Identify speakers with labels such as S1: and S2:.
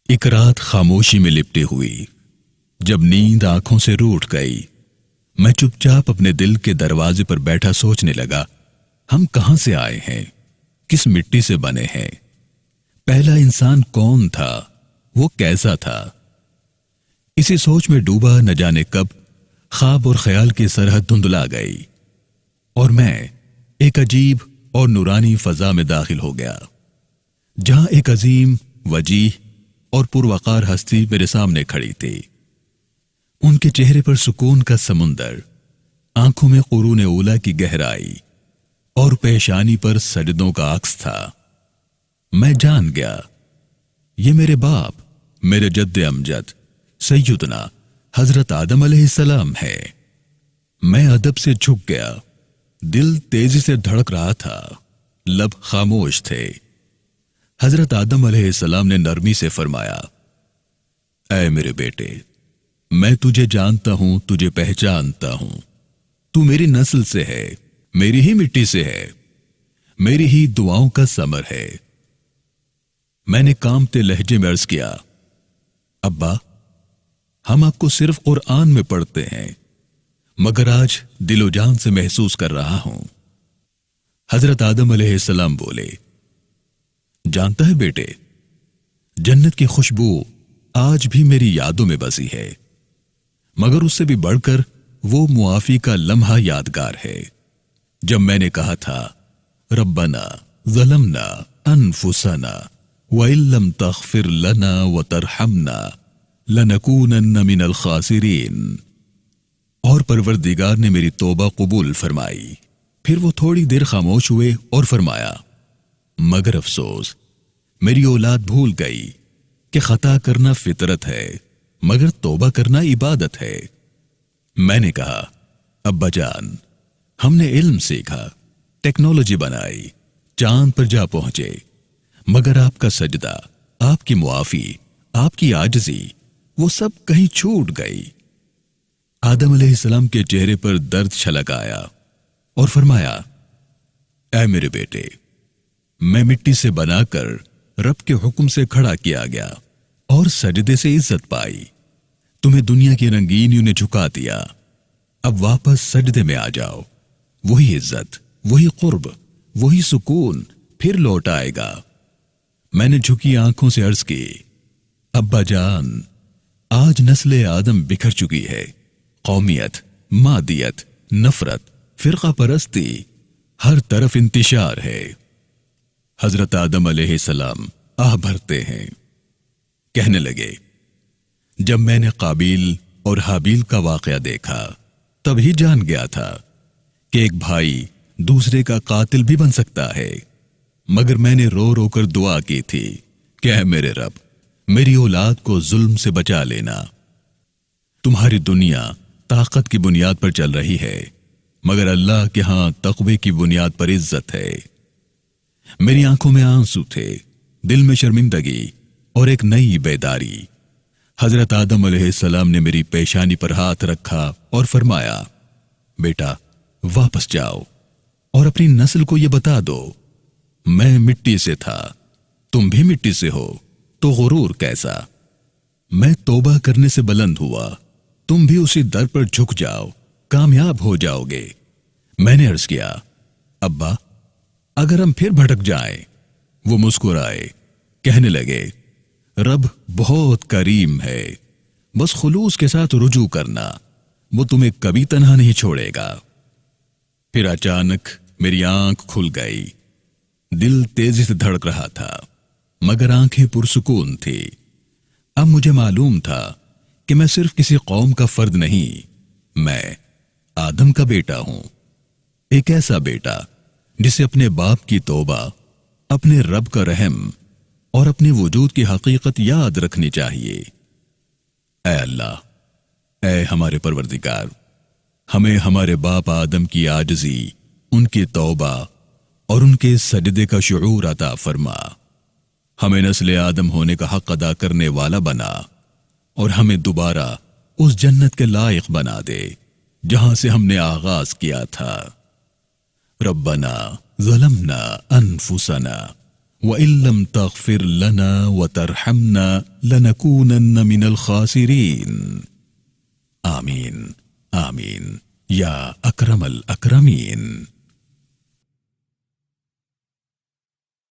S1: एक रात खामोशी में लिपटी हुई। जब नींद आंखों से रूठ गई, मैं चुपचाप अपने दिल के दरवाजे पर बैठा सोचने लगा, हम कहां से आए हैं, किस मिट्टी से बने हैं, पहला इंसान कौन था, वो कैसा था। इसी सोच में डूबा न जाने कब ख्वाब और ख्याल की सरहद धुंधला गई और मैं एक अजीब और नूरानी फजा में दाखिल हो गया, जहां एक अजीम, वजीह और पुरवकार हस्ती मेरे सामने खड़ी थी। उनके चेहरे पर सुकून का समुंदर, आंखों में कुरून उला की गहराई और पेशानी पर सजदों का अक्स था। मैं जान गया, ये मेरे बाप, मेरे जद्द अमजद सैयदना हजरत आदम अलैहिस्सलाम है। मैं अदब से झुक गया, दिल तेजी से धड़क रहा था, लब खामोश थे। हजरत आदम अलैहिस्सलाम ने नरमी से फरमाया, ऐ मेरे बेटे, मैं तुझे जानता हूं, तुझे पहचानता हूं। तू मेरी नस्ल से है, मेरी ही मिट्टी से है, मेरी ही दुआओं का समर है। मैंने कांपते लहजे में अर्ज किया, अब्बा, हम आपको सिर्फ कुरान में पढ़ते हैं, मगर आज दिलो जान से महसूस कर रहा हूं। हजरत आदम अलैहिस्सलाम बोले, जानता है बेटे, जन्नत की खुशबू आज भी मेरी यादों में बसी है, मगर उससे भी बढ़कर वो मुआफी का लम्हा यादगार है, जब मैंने कहा था, रब्बना ज़लमना अनफुसना व इल्लम तग़फिर लना व तरहमना लनकूनन्न मिनल खासिरीन। और परवरदिगार ने मेरी तौबा कबूल फरमाई। फिर वो थोड़ी देर खामोश हुए और फरमाया, मगर अफसोस, मेरी औलाद भूल गई कि खता करना फितरत है, मगर तौबा करना इबादत है। मैंने कहा, अब्बा जान, हमने इल्म सीखा, टेक्नोलॉजी बनाई, चांद पर जा पहुंचे, मगर आपका सजदा, आपकी मुआफी, आपकी आजिज़ी, वो सब कहीं छूट गई। आदम अलैहिस्सलाम के चेहरे पर दर्द छलक आया और फरमाया, ऐ मेरे बेटे, मैं मिट्टी से बनाकर रब के हुक्म से खड़ा किया गया और सजदे से इज्जत पाई। तुम्हें दुनिया की रंगीनियों ने झुका दिया, अब वापस सजदे में आ जाओ। वही इज्जत, वही कुर्ब, वही सुकून फिर लौट आएगा। मैंने झुकी आंखों से अर्ज की, अब्बा जान, आज नस्ले आदम बिखर चुकी है। कौमियत, मादियत, नफरत, फिरका परस्ती, हर तरफ इंतिशार है। हजरत आदम अलैहिस्सलाम आह भरते हैं, कहने लगे, जब मैंने काबिल और हाबिल का वाकया देखा, तभी जान गया था कि एक भाई दूसरे का कातिल भी बन सकता है, मगर मैंने रो रो कर दुआ की थी कि ऐ मेरे रब, मेरी औलाद को जुल्म से बचा लेना। तुम्हारी दुनिया ताकत की बुनियाद पर चल रही है, मगर अल्लाह के यहां तक़वे की बुनियाद पर इज्जत है। मेरी आंखों में आंसू थे, दिल में शर्मिंदगी और एक नई बेदारी। हजरत आदम अलैहिस्सलाम ने मेरी पेशानी पर हाथ रखा और फरमाया, बेटा, वापस जाओ और अपनी नस्ल को यह बता दो, मैं मिट्टी से था, तुम भी मिट्टी से हो, तो गुरूर कैसा। मैं तौबा करने से बुलंद हुआ, तुम भी उसी दर पर झुक जाओ, कामयाब हो जाओगे। मैंने अर्ज किया, अब्बा, अगर हम फिर भटक जाएं। वो मुस्कुराए, कहने लगे, रब बहुत करीम है, बस खुलूस के साथ रुजू करना, वो तुम्हें कभी तन्हा नहीं छोड़ेगा। फिर अचानक मेरी आंख खुल गई, दिल तेजी से धड़क रहा था, मगर आंखें पुरसुकून थी। अब मुझे मालूम था कि मैं सिर्फ किसी कौम का फर्द नहीं, मैं आदम का बेटा हूं। एक ऐसा बेटा जिसे अपने बाप की तौबा, अपने रब का रहम और अपने वजूद की हकीकत याद रखनी चाहिए। ऐ अल्लाह, ऐ हमारे परवरदिगार, हमें हमारे बाप आदम की आजिज़ी, उनकी तौबा और उनके सजदे का शुऊर अता फरमा। हमें नस्ल आदम होने का हक अदा करने वाला बना और हमें दोबारा उस जन्नत के लायक बना दे जहां से हमने आगाज किया था। रब्बना ज़लमना अनफुसना وَإِن لَّمْ تَغْفِرْ لَنَا وَتَرْحَمْنَا لَنَكُونَنَّ مِنَ الْخَاسِرِينَ آمین آمین یا اکرم الاکرمین۔